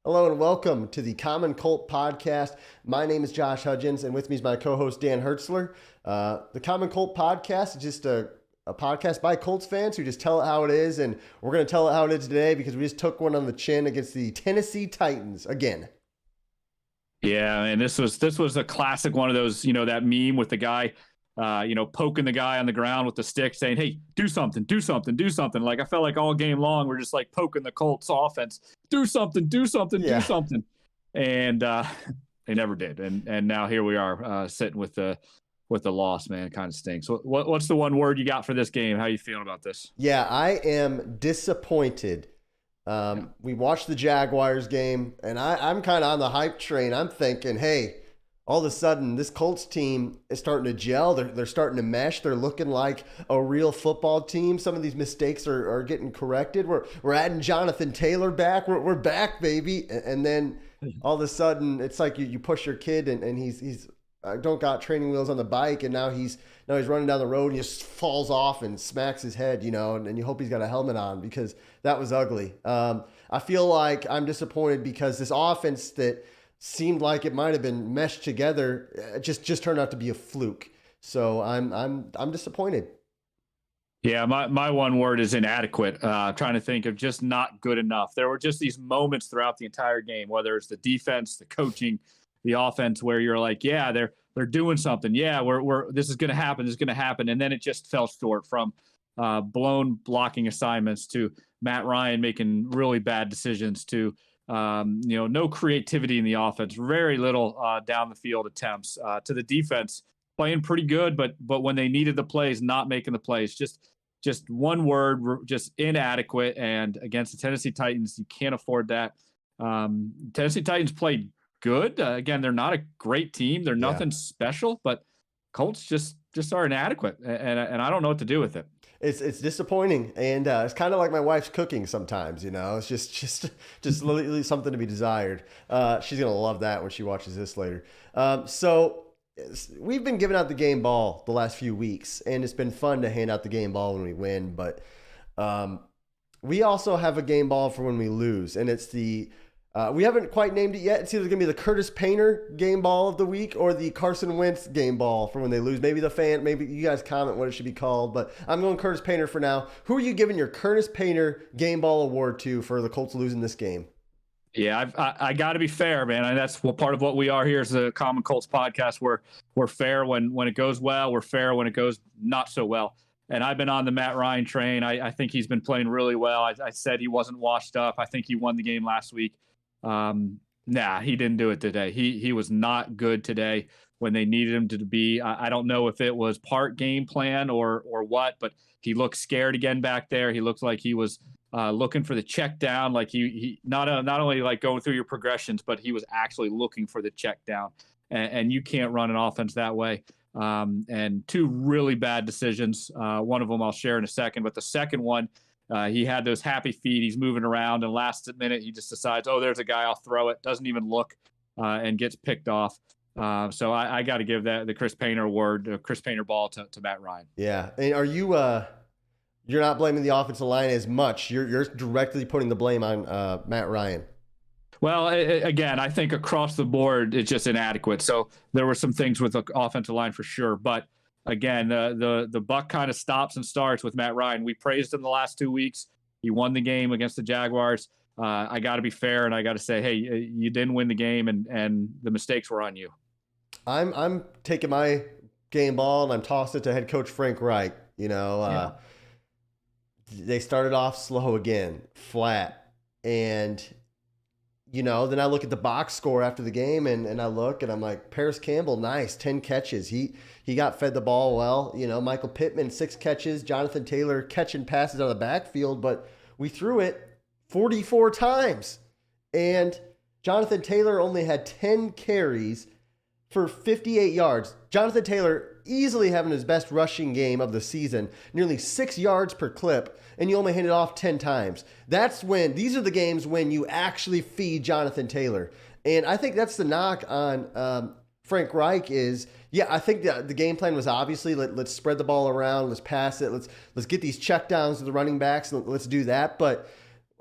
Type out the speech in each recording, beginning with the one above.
Hello and welcome to the Common Colt Podcast. My name is Josh Hudgens, and with me is my co-host Dan Hertzler. The Common Colt Podcast is just a podcast by Colts fans who just tell it how it is, and we're going to tell it how it is today because we just took one on the chin against the Tennessee Titans again. Yeah, and this was a classic one of those, that meme with the guy, poking the guy on the ground with the stick saying, hey, do something, do something, do something. Like I felt like all game long, we're just like poking the Colts offense, do something, do something, do something. And they never did. And now here we are sitting with the loss, man. It kind of stinks. What's the one word you got for this game? How are you feeling about this? Yeah, I am disappointed. We watched the Jaguars game, and I'm kind of on the hype train. I'm thinking, hey, all of a sudden, this Colts team is starting to gel. They're starting to mesh. They're looking like a real football team. Some of these mistakes are getting corrected. We're adding Jonathan Taylor back. We're back, baby. And then all of a sudden, it's like you push your kid, and he's don't got training wheels on the bike, and now he's running down the road and he just falls off and smacks his head, and you hope he's got a helmet on because that was ugly. I feel like I'm disappointed because this offense that seemed like it might have been meshed together just turned out to be a fluke. So I'm disappointed. Yeah, my one word is inadequate. Trying to think of just not good enough. There were just these moments throughout the entire game, whether it's the defense, the coaching, the offense, where you're like, yeah, they're doing something. Yeah, we're this is going to happen. This is going to happen, and then it just fell short from blown blocking assignments to Matt Ryan making really bad decisions to no creativity in the offense, very little down the field attempts to the defense playing pretty good, but when they needed the plays, not making the plays. Just one word, just inadequate. And against the Tennessee Titans, you can't afford that. Tennessee Titans played good. Again, they're not a great team. They're nothing special, but Colts just are inadequate, and I don't know what to do with it. It's disappointing, and it's kind of like my wife's cooking sometimes. It's just literally something to be desired. She's gonna love that when she watches this later. So we've been giving out the game ball the last few weeks, and it's been fun to hand out the game ball when we win. But we also have a game ball for when we lose, and it's the we haven't quite named it yet. It's either going to be the Curtis Painter game ball of the week or the Carson Wentz game ball for when they lose. Maybe maybe you guys comment what it should be called, but I'm going Curtis Painter for now. Who are you giving your Curtis Painter game ball award to for the Colts losing this game? Yeah, I got to be fair, man. And that's part of what we are here as the Common Colts Podcast. We're fair when it goes well. We're fair when it goes not so well. And I've been on the Matt Ryan train. I think he's been playing really well. I said he wasn't washed up. I think he won the game last week. He didn't do it today. He was not good today when they needed him to be. I don't know if it was part game plan or what, but he looked scared again back there. He looked like he was looking for the check down. Like he not only like going through your progressions, but he was actually looking for the check down. And you can't run an offense that way. And two really bad decisions. One of them I'll share in a second, but the second one, he had those happy feet. He's moving around, and last minute he just decides, oh, there's a guy, I'll throw it. Doesn't even look, and gets picked off. So I got to give that the Chris Painter award, Chris Painter ball to Matt Ryan. Yeah, and are you? You're not blaming the offensive line as much. You're directly putting the blame on Matt Ryan. Well, again, I think across the board it's just inadequate. So there were some things with the offensive line for sure, but. Again, the buck kind of stops and starts with Matt Ryan. We praised him the last 2 weeks. He won the game against the Jaguars. I got to be fair, and I got to say, hey, you didn't win the game, and the mistakes were on you. I'm taking my game ball and I'm tossing it to head coach Frank Reich. They started off slow again, flat, and then I look at the box score after the game and I look and I'm like, Paris Campbell, nice, 10 catches. He got fed the ball well. Michael Pittman, 6 catches. Jonathan Taylor catching passes out of the backfield, but we threw it 44 times. And Jonathan Taylor only had 10 carries for 58 yards. Jonathan Taylor easily having his best rushing game of the season, nearly 6 yards per clip, and you only handed off 10 times. These are the games when you actually feed Jonathan Taylor. And I think that's the knock on Frank Reich is, I think the game plan was obviously let's spread the ball around, let's pass it, let's get these checkdowns to the running backs, and let's do that. But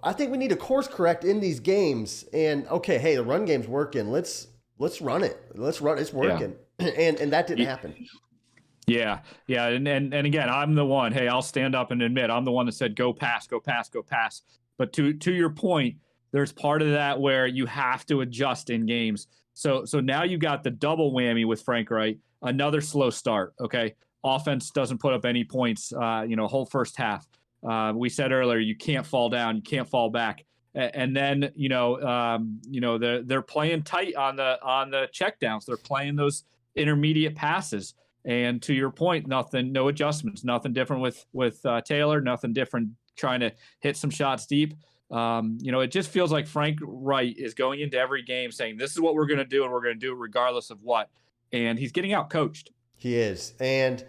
I think we need to course correct in these games. And okay, hey, the run game's working. Let's run it. Let's run. It's working. Yeah. And that didn't happen. Yeah. And again, I'm the one. Hey, I'll stand up and admit I'm the one that said go pass, go pass, go pass. But to your point, there's part of that where you have to adjust in games. So now you got the double whammy with Frank Reich. Another slow start. Okay, offense doesn't put up any points. Whole first half. We said earlier, you can't fall down, you can't fall back, and then they're playing tight on the checkdowns. They're playing those intermediate passes, and to your point, no adjustments, nothing different with Taylor, nothing different trying to hit some shots deep. It just feels like Frank Reich is going into every game saying this is what we're going to do, and we're going to do it regardless of what, and he's getting out coached. He is, and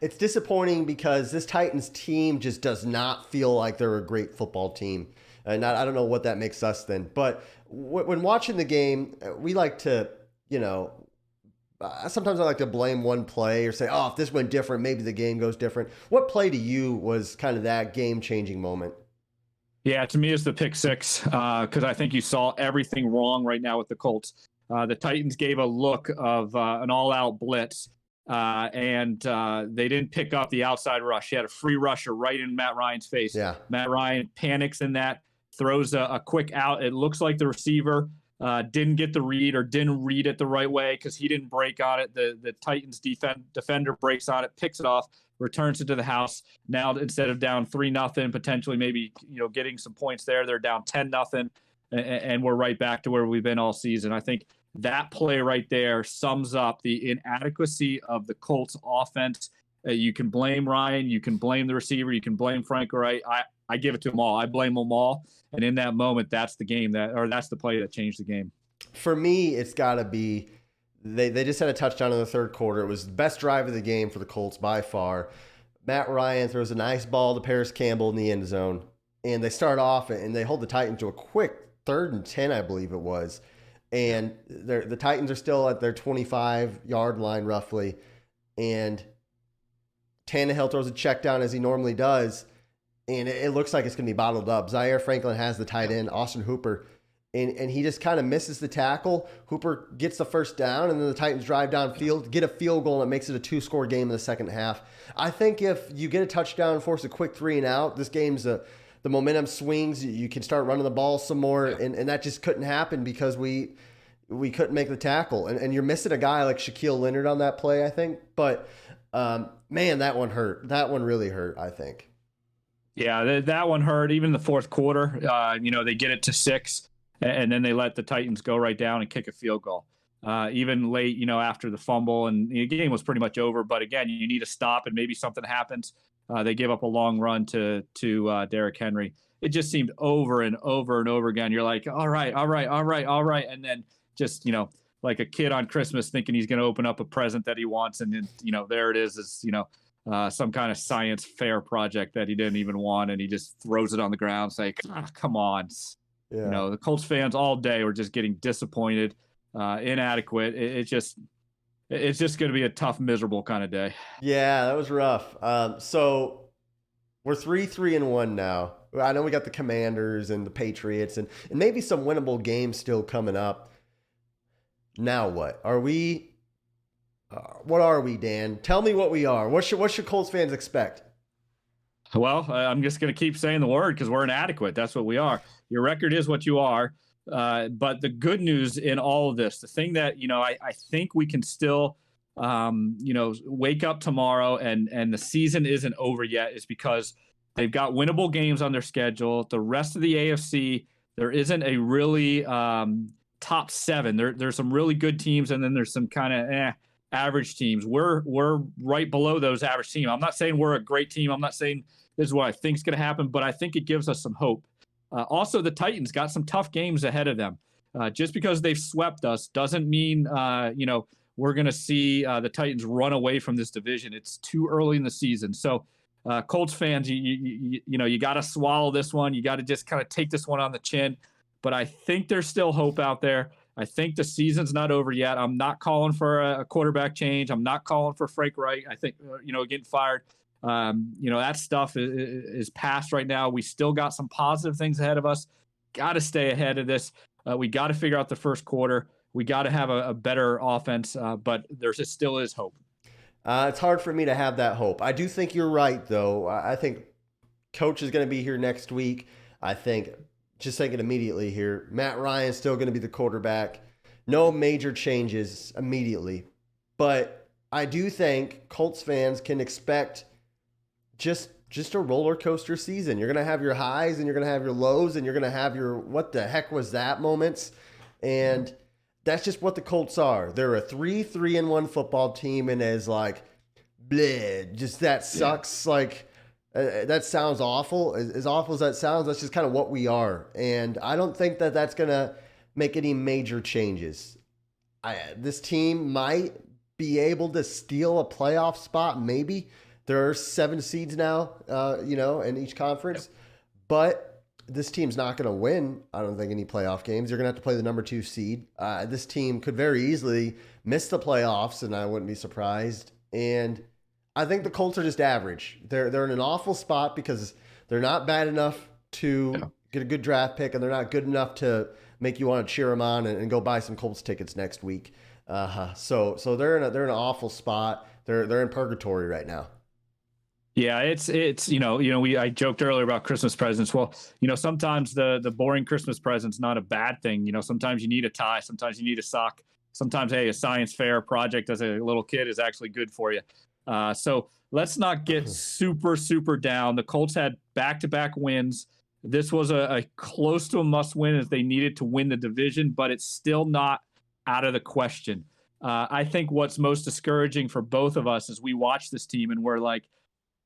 it's disappointing because this Titans team just does not feel like they're a great football team. And I don't know what that makes us then. But when watching the game, we like to, sometimes I like to blame one play or say, oh, if this went different, maybe the game goes different. What play to you was kind of that game-changing moment? Yeah, to me, it's the pick six because I think you saw everything wrong right now with the Colts. The Titans gave a look of an all-out blitz. And they didn't pick up the outside rush. He had a free rusher right in Matt Ryan's face. Yeah. Matt Ryan panics in that, throws a quick out. It looks like the receiver didn't get the read or didn't read it the right way because he didn't break on it. The Titans defender breaks on it, picks it off, returns it to the house. Now instead of down 3-0, potentially maybe getting some points there, they're down 10-0, and we're right back to where we've been all season. I think that play right there sums up the inadequacy of the Colts offense. You can blame Ryan, you can blame the receiver, you can blame Frank Reich. I give it to them all. I blame them all. And in that moment, that's the play that changed the game. For me, it's got to be they just had a touchdown in the third quarter. It was the best drive of the game for the Colts by far. Matt Ryan throws a nice ball to Paris Campbell in the end zone, and they start off and they hold the Titans to a quick 3rd and 10, I believe it was. And the Titans are still at their 25-yard line roughly. And Tannehill throws a check down as he normally does. And it looks like it's going to be bottled up. Zaire Franklin has the tight end, Austin Hooper. And he just kind of misses the tackle. Hooper gets the first down, and then the Titans drive downfield, get a field goal, and it makes it a 2-score game in the second half. I think if you get a touchdown and force a quick 3 and out, this game's the momentum swings. You can start running the ball some more, and that just couldn't happen because we couldn't make the tackle. And you're missing a guy like Shaquille Leonard on that play, I think. But, man, that one hurt. That one really hurt, I think. Yeah, that one hurt. Even the fourth quarter, they get it to 6, and then they let the Titans go right down and kick a field goal. Even late, after the fumble, and the game was pretty much over. But, again, you need to stop, and maybe something happens. They give up a long run to Derrick Henry. It just seemed over and over and over again. You're like, all right. And then just, like a kid on Christmas thinking he's going to open up a present that he wants. And then, there it is, some kind of science fair project that he didn't even want. And he just throws it on the ground, saying, come on. Yeah. The Colts fans all day were just getting disappointed, inadequate. It's just going to be a tough, miserable kind of day. Yeah, that was rough. So we're 3-1 now. I know we got the Commanders and the Patriots and maybe some winnable games still coming up. Now what? Are we what are we, Dan? Tell me what we are. What should Colts fans expect? Well, I'm just going to keep saying the word because we're inadequate. That's what we are. Your record is what you are. But the good news in all of this, the thing that, I think we can still, wake up tomorrow and the season isn't over yet is because they've got winnable games on their schedule. The rest of the AFC, there isn't a really top 7. There's some really good teams, and then there's some kind of average teams. We're right below those average teams. I'm not saying we're a great team. I'm not saying this is what I think is going to happen, but I think it gives us some hope. Also, the Titans got some tough games ahead of them. Just because they've swept us doesn't mean, we're going to see the Titans run away from this division. It's too early in the season. So, Colts fans, you got to swallow this one. You got to just kind of take this one on the chin. But I think there's still hope out there. I think the season's not over yet. I'm not calling for a quarterback change. I'm not calling for Frank Reich, I think, getting fired. That stuff is past right now. We still got some positive things ahead of us. Got to stay ahead of this. We got to figure out the first quarter. We got to have a better offense, but there still is hope. It's hard for me to have that hope. I do think you're right, though. I think Coach is going to be here next week. I think, just thinking immediately here, Matt Ryan's still going to be the quarterback. No major changes immediately. But I do think Colts fans can expect just a roller coaster season. You're going to have your highs and you're going to have your lows and you're going to have your what the heck was that moments. And that's just what the Colts are. They're a 3-1 football team, and as like, bleh, just that sucks. Yeah. Like, that sounds awful. As awful as that sounds, that's just kind of what we are. And I don't think that that's going to make any major changes. This team might be able to steal a playoff spot, maybe. There are 7 seeds now, in each conference. But this team's not going to win, I don't think, any playoff games. You're going to have to play the number 2 seed. This team could very easily miss the playoffs, and I wouldn't be surprised. And I think the Colts are just average. They're in an awful spot because they're not bad enough to get a good draft pick, and they're not good enough to make you want to cheer them on and go buy some Colts tickets next week. So they're in an awful spot. They're in purgatory right now. Yeah, it's I joked earlier about Christmas presents. Well, sometimes the boring Christmas present's not a bad thing. Sometimes you need a tie, sometimes you need a sock. Sometimes, hey, a science fair project as a little kid is actually good for you. So let's not get super, super down. The Colts had back-to-back wins. This was a close to a must-win as they needed to win the division, but it's still not out of the question. I think what's most discouraging for both of us is we watch this team and we're like,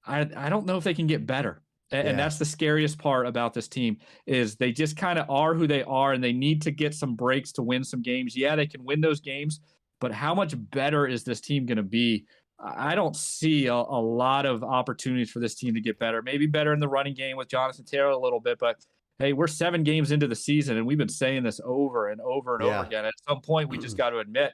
I don't know if they can get better. And that's the scariest part about this team is they just kind of are who they are, and they need to get some breaks to win some games. Yeah, they can win those games, but how much better is this team going to be? I don't see a lot of opportunities for this team to get better. Maybe better in the running game with Jonathan Taylor a little bit, but hey, we're 7 games into the season, and we've been saying this over and over and over again. At some point, we just got to admit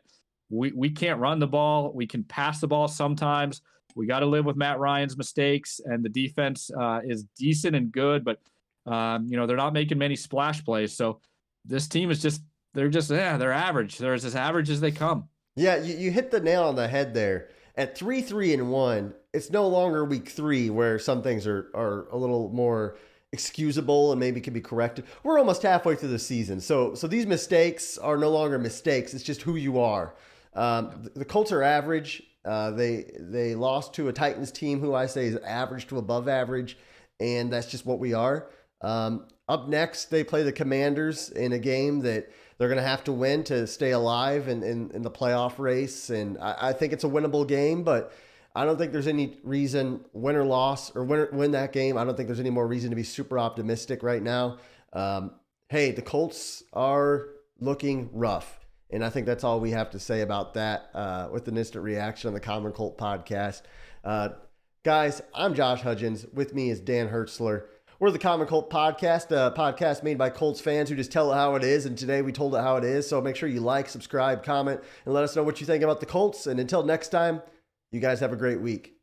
we can't run the ball. We can pass the ball sometimes. We got to live with Matt Ryan's mistakes, and the defense is decent and good, but they're not making many splash plays. So this team is they're average. They're as average as they come. Yeah, you hit the nail on the head there. At 3-1, it's no longer week 3 where some things are a little more excusable and maybe can be corrected. We're almost halfway through the season, so these mistakes are no longer mistakes. It's just who you are. The Colts are average. They lost to a Titans team who I say is average to above average, and that's just what we are. Up next, they play the Commanders in a game that they're going to have to win to stay alive in the playoff race, and I think it's a winnable game, but I don't think there's any reason, win or loss, or win that game, I don't think there's any more reason to be super optimistic right now. Hey, the Colts are looking rough. And I think that's all we have to say about that with an instant reaction on the Common Colt Podcast. Guys, I'm Josh Hudgens. With me is Dan Hertzler. We're the Common Colt Podcast, a podcast made by Colts fans who just tell it how it is. And today we told it how it is. So make sure you like, subscribe, comment, and let us know what you think about the Colts. And until next time, you guys have a great week.